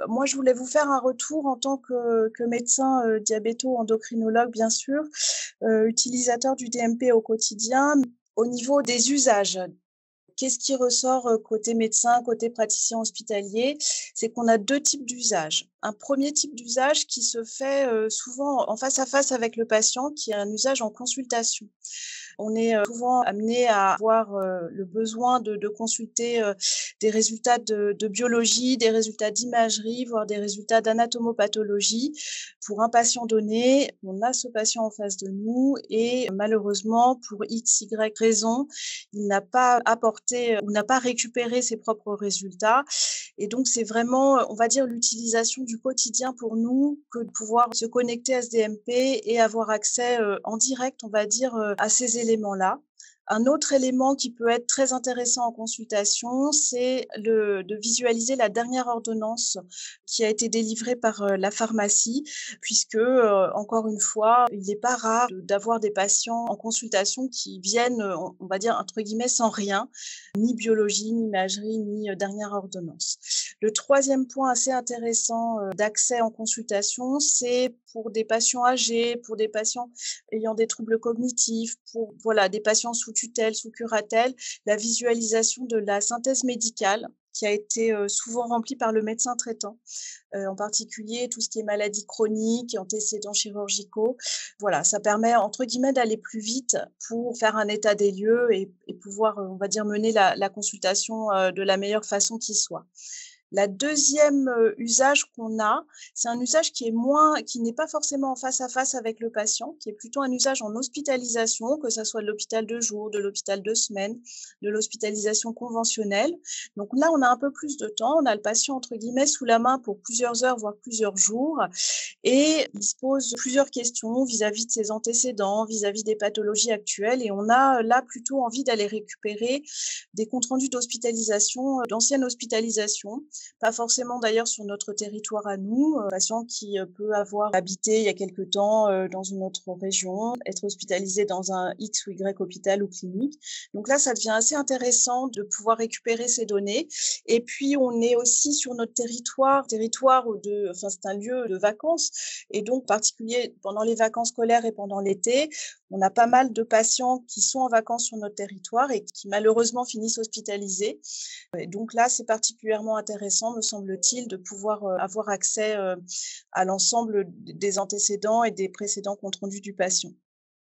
Moi, je voulais vous faire un retour en tant que médecin, diabéto-endocrinologue, bien sûr, utilisateur du DMP au quotidien. Au niveau des usages, qu'est-ce qui ressort, côté médecin, côté praticien hospitalier? C'est qu'on a 2 types d'usages. Un premier type d'usage qui se fait, souvent en face à face avec le patient, qui est un usage en consultation. On est, souvent amené à avoir, le besoin de consulter, des résultats de biologie, des résultats d'imagerie, voire des résultats d'anatomopathologie pour un patient donné. On a ce patient en face de nous et malheureusement pour X, Y raison, il n'a pas apporté, ou n'a pas récupéré ses propres résultats et donc c'est vraiment, on va dire l'utilisation du quotidien pour nous que de pouvoir se connecter à ce DMP et avoir accès, en direct, on va dire, à ces éléments-là. Un autre élément qui peut être très intéressant en consultation, c'est de visualiser la dernière ordonnance qui a été délivrée par, la pharmacie puisque, encore une fois, il n'est pas rare d'avoir des patients en consultation qui viennent, on va dire entre guillemets «sans rien», ni biologie, ni imagerie, ni, dernière ordonnance. Le troisième point assez intéressant, d'accès en consultation, c'est pour des patients âgés, pour des patients ayant des troubles cognitifs, pour voilà, des patients sous tutelle, sous curatelle, la visualisation de la synthèse médicale qui a été, souvent remplie par le médecin traitant, en particulier tout ce qui est maladies chroniques, antécédents chirurgicaux. Voilà, ça permet entre guillemets «d'aller plus vite» pour faire un état des lieux et pouvoir, on va dire mener la consultation, de la meilleure façon qui soit. La deuxième usage qu'on a, c'est un usage qui n'est pas forcément en face à face avec le patient, qui est plutôt un usage en hospitalisation, que ça soit de l'hôpital de jour, de l'hôpital de semaine, de l'hospitalisation conventionnelle. Donc là, on a un peu plus de temps, on a le patient entre guillemets «sous la main» pour plusieurs heures, voire plusieurs jours et il se pose plusieurs questions vis-à-vis de ses antécédents, vis-à-vis des pathologies actuelles et on a, là plutôt envie d'aller récupérer des comptes rendus d'hospitalisation, d'anciennes hospitalisations, pas forcément d'ailleurs sur notre territoire à nous, patient qui, peut avoir habité il y a quelque temps, dans une autre région, être hospitalisé dans un X ou Y hôpital ou clinique. Donc là, ça devient assez intéressant de pouvoir récupérer ces données et puis on est aussi sur notre territoire ou enfin c'est un lieu de vacances et donc en particulier pendant les vacances scolaires et pendant l'été, on a pas mal de patients qui sont en vacances sur notre territoire et qui malheureusement finissent hospitalisés. Et donc là, c'est particulièrement intéressant, me semble-t-il, de pouvoir, avoir accès, à l'ensemble des antécédents et des précédents comptes rendus du patient.